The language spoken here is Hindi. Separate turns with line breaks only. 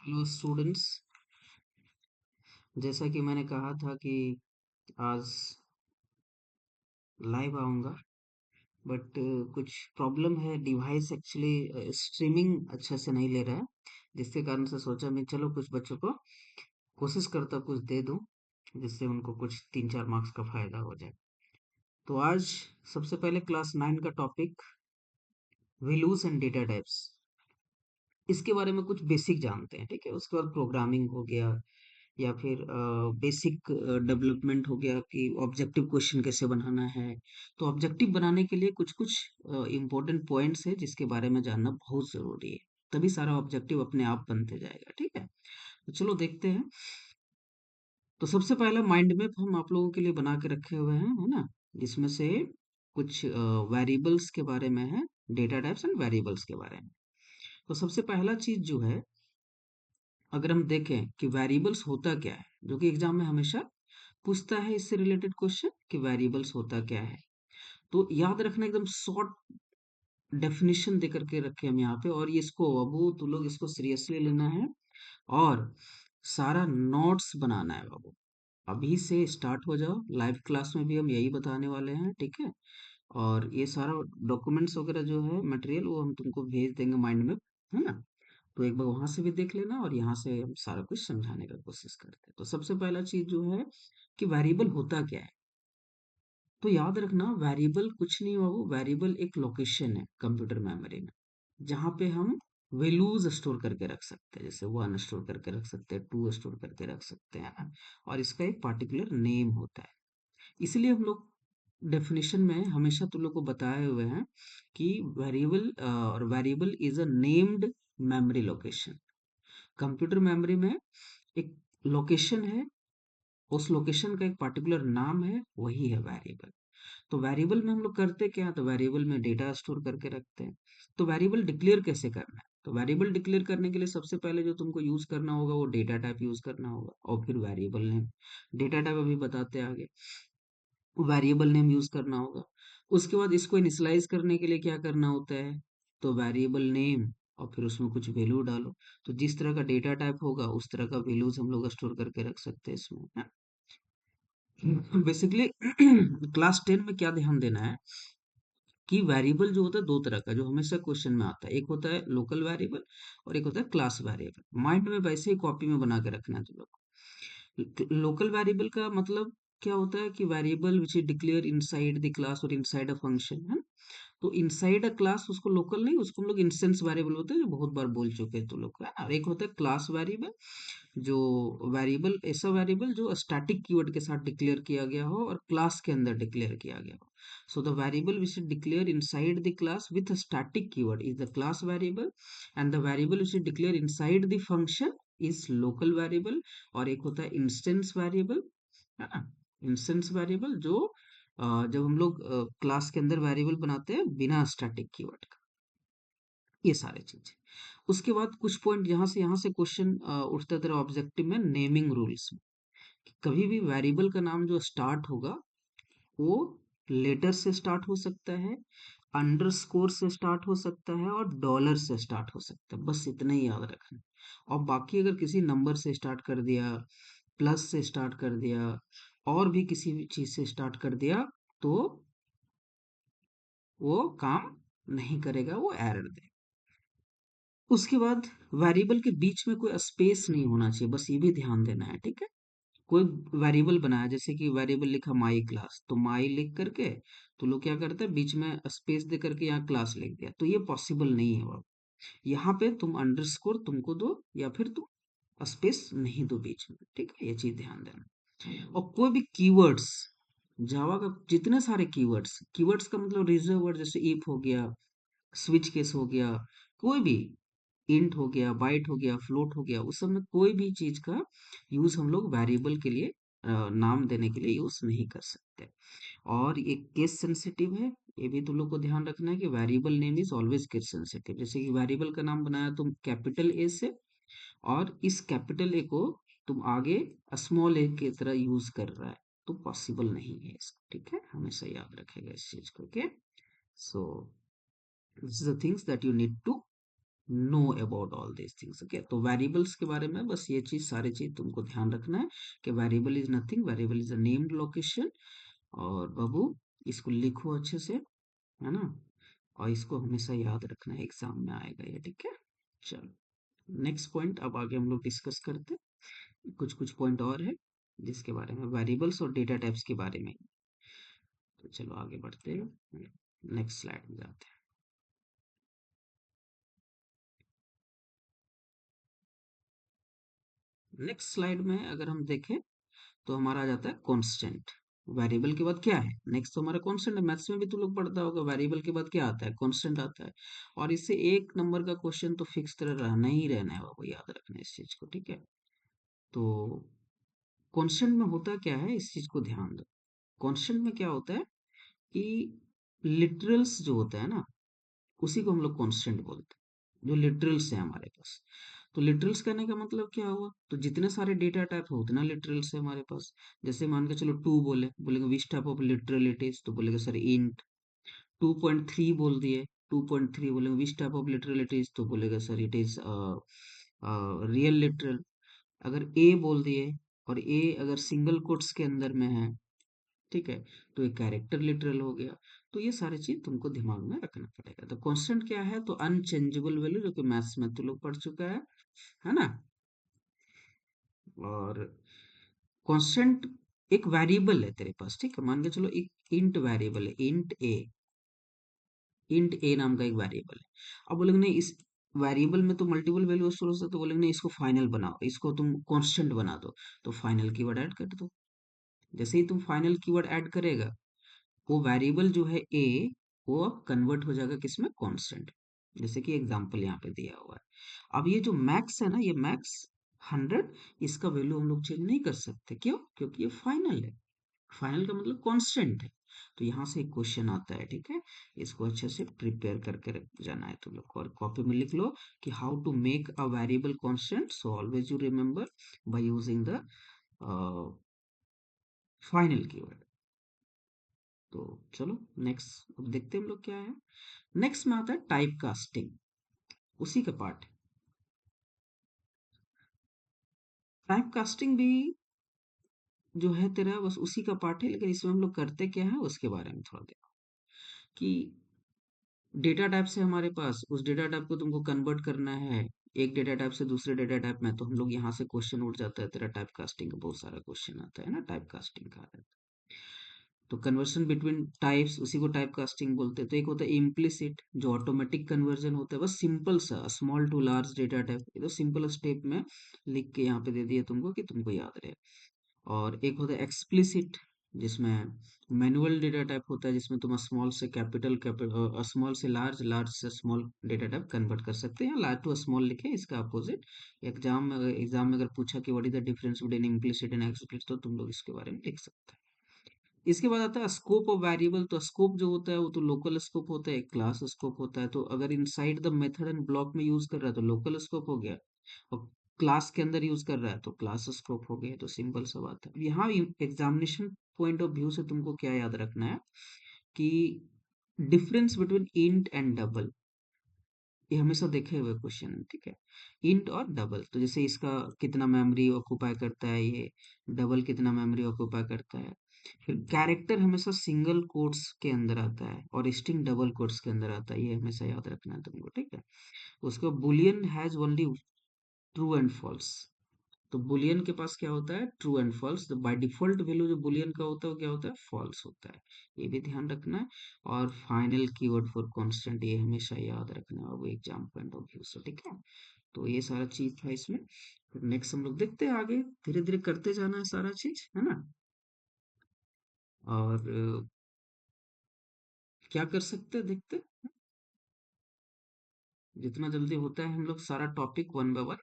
Hello students. जैसा कि मैंने कहा था कि आज लाइव आऊँगा, बट कुछ प्रॉब्लम है। डिवाइस एक्चुअली स्ट्रीमिंग अच्छे से नहीं ले रहा है, जिसके कारण से सोचा मैं चलो कुछ बच्चों को कोशिश करता कुछ दे दूं, जिससे उनको कुछ 3-4 मार्क्स का फायदा हो जाए। तो आज सबसे पहले क्लास 9 का topic values and data types, इसके बारे में कुछ बेसिक जानते हैं। ठीक है, उसके बाद प्रोग्रामिंग हो गया, या फिर बेसिक डेवलपमेंट हो गया कि ऑब्जेक्टिव क्वेश्चन कैसे बनाना है। तो ऑब्जेक्टिव बनाने के लिए कुछ कुछ इम्पोर्टेंट पॉइंट्स है जिसके बारे में जानना बहुत ज़रूरी है, तभी सारा ऑब्जेक्टिव अपने आप बनते जाएगा। ठीक है, तो चलो देखते हैं। तो सबसे पहला माइंड मैप हम आप लोगों के लिए बना के रखे हुए हैं, है ना, जिसमें से कुछ वेरिएबल्स के बारे में है, डेटा टाइप्स एंड वेरिएबल्स के बारे में। तो सबसे पहला चीज जो है, अगर हम देखें कि वेरिएबल्स होता क्या है, जो कि एग्जाम में हमेशा पूछता है इससे रिलेटेड क्वेश्चन कि वेरिएबल्स होता क्या है। तो याद रखना, एकदम शॉर्ट डेफिनेशन दे करके रखे हम यहाँ पे, और ये इसको बाबू तू लोग इसको सीरियसली लेना है और सारा नोट्स बनाना है बाबू। अभी से स्टार्ट हो जाओ, लाइव क्लास में भी हम यही बताने वाले हैं। ठीक है, और ये सारा डॉक्यूमेंट्स वगैरह जो है मटेरियल, वो हम तुमको भेज देंगे माइंड में, है ना। तो एक बार वहां से भी देख लेना, और यहाँ से हम सारा कुछ समझाने का कोशिश करते हैं। तो सबसे पहला चीज जो है कि वेरिएबल होता क्या है। तो याद रखना, वेरिएबल कुछ नहीं बाबू, वेरिएबल एक लोकेशन है कंप्यूटर मेमोरी में, जहाँ पे हम वैल्यूज स्टोर करके रख सकते हैं। जैसे 1 स्टोर करके रख सकते हैं, 2 स्टोर करके रख सकते हैं ना, और इसका एक पर्टिकुलर नेम होता है। इसलिए हम लोग डेफिनेशन में हमेशा तुम लोग को बताए हुए हैं कि वेरिएबल और variable is a named memory location. Computer memory में एक लोकेशन है, उस लोकेशन का एक पर्टिकुलर नाम है, वही है वेरिएबल। तो वेरिएबल में हम लोग करते क्या हैं, तो वेरिएबल में डेटा स्टोर करके रखते हैं। तो वेरिएबल डिक्लेयर कैसे करना है, तो वेरिएबल डिक्लेयर करने के लिए सबसे पहले जो तुमको यूज करना होगा वो डेटा टाइप यूज करना होगा, और फिर वेरिएबल नेम। डेटा टाइप अभी बताते हैं आगे, वेरिएबल नेम यूज करना होगा। उसके बाद इसको इनिशियलाइज करने के लिए क्या करना होता है, तो वेरिएबल नेम, और फिर उसमें कुछ वैल्यू डालो। तो जिस तरह का डेटा टाइप होगा उस तरह का वैल्यूज हम लोग स्टोर करके रख सकते हैं इसमें। बेसिकली क्लास 10 में क्या ध्यान देना है कि वेरिएबल जो होता है दो तरह का, जो हमेशा क्वेश्चन में आता है, एक होता है लोकल वेरिएबल और एक होता है क्लास वेरिएबल। माइंड में वैसे ही कॉपी में बना के रखना है तुम लोग। लोकल वेरिएबल का मतलब क्या होता है कि variable which is declare inside the class और इनसाइड अ फंक्शन, है। तो इनसाइड अ क्लास उसको लोकल नहीं, उसको हम लोग इंस्टेंस वेरिएबल होते हैं, जो बहुत बार बोल चुके हैं तो लोग, है ना। और एक होता है क्लास वेरिएबल, जो वेरिएबल, ऐसा वेरिएबल जो स्टैटिक कीवर्ड के साथ डिक्लेयर किया गया हो और क्लास के अंदर डिक्लेयर किया गया हो। So the variable which is declare inside the class with static keyword is the class variable, and the variable which is declare inside the function is local variable. और एक होता है इंस्टेंस वेरिएबल, है ना। इंस्टेंस वेरिएबल जो जब हम लोग क्लास के अंदर वेरिएबल बनाते हैं बिना स्टैटिक कीवर्ड का, ये सारे चीजें। उसके बाद कुछ पॉइंट यहाँ से क्वेश्चन उठता है तेरा ऑब्जेक्टिव में, नेमिंग रूल्स में। कभी भी वेरिएबल का नाम जो स्टार्ट होगा वो लेटर से स्टार्ट हो सकता है, अंडरस्कोर से स्टार्ट हो सकता है, और डॉलर से स्टार्ट हो सकता है। बस इतना ही याद रखना। और बाकी अगर किसी नंबर से स्टार्ट कर दिया, प्लस से स्टार्ट कर दिया, और भी किसी भी चीज से स्टार्ट कर दिया, तो वो काम नहीं करेगा, वो एरर दे। उसके बाद वेरिएबल के बीच में कोई स्पेस नहीं होना चाहिए, बस ये भी ध्यान देना है। ठीक है, कोई वेरिएबल बनाया, जैसे कि वेरिएबल लिखा माई क्लास, तो माई लिख करके तो लोग क्या करते हैं, बीच में स्पेस दे करके यहाँ क्लास लिख दिया, तो ये पॉसिबल नहीं है बाबू। यहाँ पे तुम अंडरस्कोर तुमको दो, या फिर तुम स्पेस नहीं दो बीच में। ठीक है, ये चीज ध्यान देना। और कोई भी कीवर्ड्स, जावा का जितने सारे कीवर्ड्स, कीवर्ड्स का मतलब रिजर्व वर्ड, जैसे इफ हो गया, स्विच केस हो गया, कोई भी इंट हो गया, बाइट हो गया, फ्लोट हो गया, उस सब में कोई भी चीज का यूज हम लोग वेरिएबल के लिए नाम देने के लिए यूज नहीं कर सकते। और ये केस सेंसिटिव है, ये भी तुम लोग को ध्यान रखना है कि variable name is always case sensitive. जैसे कि वेरिएबल का नाम बनाया तुम कैपिटल ए से, और इस कैपिटल ए को तुम आगे स्मॉल ए की तरह यूज कर रहा है, तो पॉसिबल नहीं है इसको। ठीक है, हमेशा याद रखेगा इस चीज को। Okay, so this is the things that you need to know about all this things. Okay, तो वेरिएबल्स के बारे में बस ये चीज, सारी चीज तुमको ध्यान रखना है कि variable is nothing, variable is a named location. और बाबू, इसको लिखो अच्छे से, है ना, और इसको हमेशा याद रखना है, एग्जाम में आएगा ये, ठीक है। चलो, नेक्स्ट पॉइंट अब आगे हम लोग डिस्कस करते हैं। कुछ कुछ पॉइंट और है जिसके बारे में, वेरिएबल्स और डेटा टाइप्स के बारे में। तो चलो आगे बढ़ते हैं, नेक्स्ट स्लाइड में जाते हैं। नेक्स्ट स्लाइड में अगर हम देखें तो हमारा आ जाता है कांस्टेंट। वेरिएबल के बाद क्या है, नेक्स्ट तो हमारा कांस्टेंट है। मैथ्स में भी तो लोग पढ़ता होगा, वेरिएबल के बाद क्या आता है, कांस्टेंट आता है। और इससे एक नंबर का क्वेश्चन तो फिक्स तरह रहना ही रहना है बाबू, याद रखना है इस चीज को, ठीक है। तो कांस्टेंट में होता क्या है, इस चीज को ध्यान दो। कांस्टेंट में क्या होता है कि लिटरल्स जो होता है ना, उसी को हम लोग कांस्टेंट बोलते हैं, जो लिटरल्स है हमारे पास। तो लिटरल्स कहने का मतलब क्या हुआ, तो जितने सारे डेटा टाइप हो उतना लिटरल्स है हमारे पास। जैसे मान के चलो 2 बोलेंगे which type of literal it is, तो बोलेगा सर इंट। 2.3 बोल दिए, 2.3 बोलेंगे which type of literal it is, तो बोलेगा sir it is real literal. अगर ए बोल दिए, और ए अगर सिंगल कोट्स के अंदर में है, ठीक है, तो एक कैरेक्टर लिटरल हो गया। तो ये सारी चीज तुमको दिमाग में रखना पड़ेगा। तो कांस्टेंट क्या है, तो अनचेंजेबल वैल्यू, जो कि मैथ्स में तो लोग पढ़ चुका है ना। और कांस्टेंट एक वेरिएबल है तेरे पास, ठीक है, मान के चलो एक इंट वेरिएबल है, इंट ए। इंट ए नाम का एक वेरिएबल है। अब बोलेंगे नहीं, इस वेरिएबल में तो मल्टीपल वैल्यू स्टोर हो सकता है, तो बोलेंगे नहीं इसको फाइनल बनाओ, इसको तुम कांस्टेंट बना दो। तो फाइनल कीवर्ड ऐड कर दो। जैसे ही तुम फाइनल कीवर्ड ऐड करेगा, वो वेरिएबल जो है ए, वो अब कन्वर्ट हो जाएगा किसमें, कांस्टेंट। जैसे कि एग्जांपल यहाँ पे दिया हुआ है। अब ये जो मैक्स है ना, ये मैक्स 100, इसका वैल्यू हम लोग चेंज नहीं कर सकते, क्यों, क्योंकि ये फाइनल है। फाइनल का मतलब कांस्टेंट है। तो यहाँ से एक क्वेश्चन आता है, ठीक है, इसको अच्छे से प्रिपेयर करके रख जाना है तुम लोग को, और कॉपी में लिख लो कि how to make a variable constant, so always you remember by using the final keyword. तो चलो नेक्स्ट अब देखते हैं हम लोग क्या है। नेक्स्ट में आता है टाइप कास्टिंग, उसी का पार्ट। टाइप कास्टिंग भी जो है तेरा बस उसी का पार्ट है, लेकिन इसमें हम लोग करते क्या है उसके बारे में थोड़ा देखो। कि डेटा टाइप से हमारे पास, उस डेटा टाइप को तुमको कन्वर्ट करना है एक डेटा टाइप से दूसरे डेटा टाइप में, तो हम लोग यहाँ से क्वेश्चन उठ जाता है तेरा, टाइप कास्टिंग का बहुत सारा क्वेश्चन आता है ना, टाइप कास्टिंग का आता है। तो कन्वर्शन बिटवीन टाइप्स, उसी को टाइप कास्टिंग बोलते हैं। तो एक होता है इम्प्लिसिट, जो ऑटोमेटिक कन्वर्जन होता है, बस सिंपल सा small to large data type, ये तो सिंपल स्टेप में लिख के यहाँ पे दे दिए तुमको कि तुमको याद रहे। और एक होता है एक्सप्लिसिट, जिसमें मैनुअल डेटा टाइप होता है, जिसमें तुम स्मॉल से कैपिटल, स्मॉल से लार्ज, लार्ज से स्मॉल डेटा टाइप कन्वर्ट कर सकते हैं, लार्ज टू स्मॉल लिखे, इसका अपोजिट। एग्जाम में अगर पूछा कि what is the difference between implicit and explicit, तो तुम लोग इसके बारे में लिख सकते हैं। इसके बाद आता है स्कोप ऑफ वेरिएबल। तो स्कोप जो होता है वो तो लोकल स्कोप होता है, क्लास स्कोप होता है। तो अगर inside the method and block में यूज कर रहा है तो लोकल स्कोप हो गया, और क्लास के अंदर यूज कर रहा है तो क्लास स्कोप हो गया। तो सिंपल सा बात है। अब यहाँ एग्जामिनेशन पॉइंट ऑफ व्यू से तुमको क्या याद रखना है कि difference between int and double, ये हमेशा देखे हुए क्वेश्चन है, ठीक है। इंट और डबल, तो जैसे इसका कितना मेमोरी ऑक्यूपाई करता है, ये डबल कितना मेमोरी ऑक्यूपाई करता है। फिर कैरेक्टर हमेशा सिंगल कोट्स के अंदर आता है, और स्ट्रिंग डबल कोट्स के अंदर आता है, ये हमेशा याद रखना है तुमको, ठीक है। उसको boolean has only true and false. तो बुलियन के पास क्या होता है, ट्रू एंड फॉल्स। तो बाय डिफॉल्ट वैल्यू जो बुलियन का होता है वो क्या होता है, फॉल्स होता है। ये भी ध्यान रखना है। और फाइनल कीवर्ड फॉर कांस्टेंट, ये हमेशा याद रखना है वो एग्जाम पॉइंट ऑफ व्यू से, ठीक है। तो ये सारा चीज था इसमें। फिर नेक्स्ट हम लोग देखते हैं आगे, धीरे धीरे करते जाना है सारा चीज, है ना। और क्या कर सकते हैं देखते हैं। जितना जल्दी होता है हम लोग सारा टॉपिक वन बाय वन